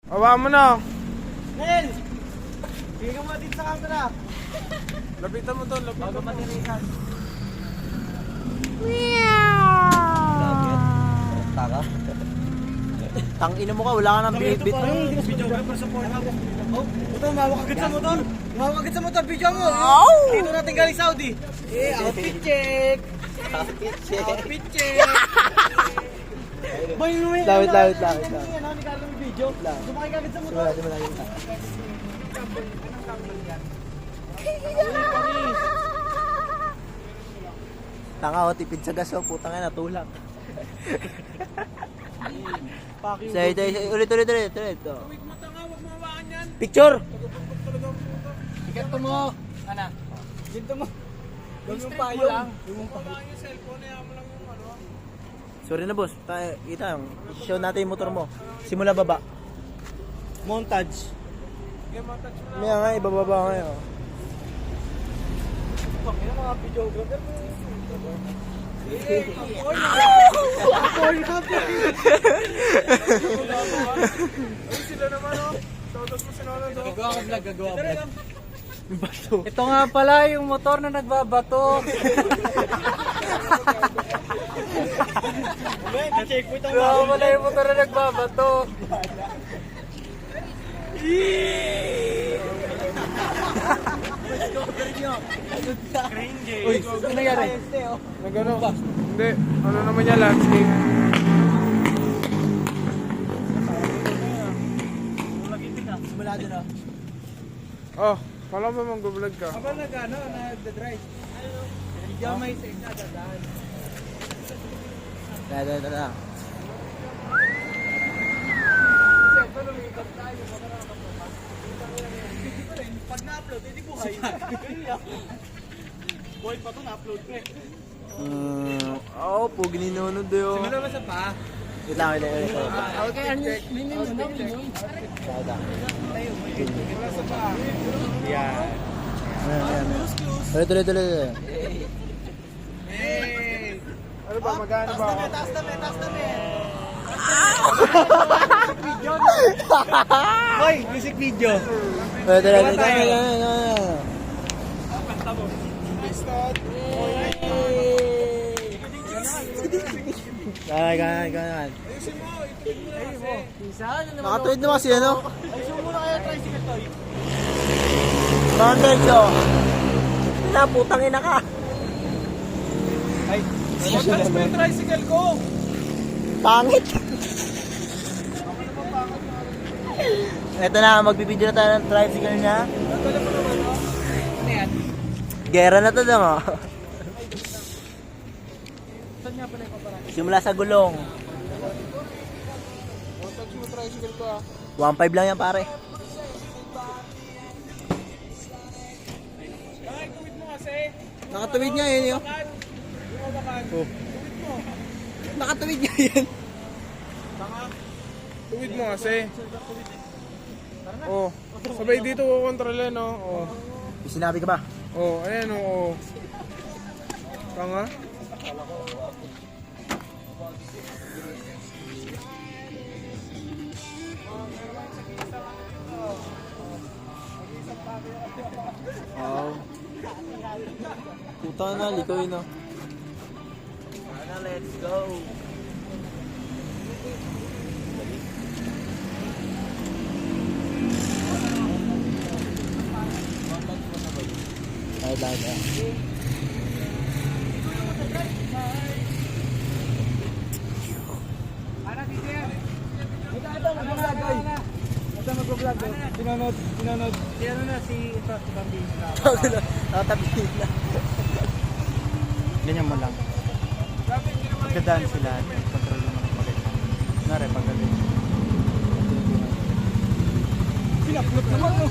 Awa mo na. Nel! Bigyan mo dito sa camera. Lapitan mo doon, lapitan mo. Matirikan. Taka. Tang ina mo ka, wala ka nang binibit. Videographer sa Pornhub. Oh, ito, mawak agad sa motor. Mawak agad sa motor, video mo. Dito natin galing Saudi. Outfit check. Outfit check. Outfit check. Boy, Lawit. Ano, ni Carlo may video. Sumakay ka agad sa motor. Tanga o, tipid sa gas o, putang ina, tulak. Say, ulit. Oh. Wait mo tanga, huwag mo hawakan yan. Picture! Ikat mo. Ana. Dito mo. Huwag mong payong. Hawakan yung cellphone, hayaan mo lang yung ano. Sorry na boss, kita, show natin yung motor mo. Simula baba. Montage. Sige, matouch mo na. May nga, ibababa nga yun. Yung mga videographer. Ay, sila naman oh. Todos mo sinunod oh. Gagawa vlog. Ito nga pala yung motor na nagbabato. Checkpoint ang Ito pala yung motor na nagbabato. Uy, ano nangyari? Nagano? Hindi. Ano naman yan, landscape? Simulado na. Oh, kala mo mag-vlog ka. Habang nag-drive. Hindi ako may safe na dadaan. Tara. Pag na-upload, hindi buhay. Buhay pa ito, na-upload ko eh. Oo, pug ninunod yun. Simula ba sa pa? Wait lang. Okay, ano? Minimum. Wala sa paa. Yan. Tuloy. Hey! Ano ba, magana ba ako? Taas na. Hoy, music video. Tuloy. Ganyan. Ayusin mo, ituloy mo na kasi. Nakatuwid naman si ano? Ayusin mo muna kaya tricycle toy. Mandeljo. Na, putang ina ka. Ay, Matouch mo yung tricycle ko. Pangit. Ito na, magbibideo na tayo ng tricycle niya. ano yan? Gera na to mo. Saan nga pala yung paparaan? Simula sa gulong. Matouch mo yung tricycle ko ah. 1.5 lang yan pare. Ay, tuwid mo kasi. Nakatuwid niya yun yun. Bakad. Yung bakad. Oh. Tuwid mo. Nakatuwid niya yun. Tuwid mo kasi. Oh, sabay dito ko kontrolin no. Oh. May sinabi ka ba? Oh, ayan oh. Tanga. Oo. Puta na, likaw yun oh. Let's go. Ay. Ito mag-vlog. Pinanood. Si ano na, si Bambino. Tatapihin na. Ganyan mo lang. Pagkadaan sila, control mo ng maganda. Nare, pagaling. Pinaplot naman, no?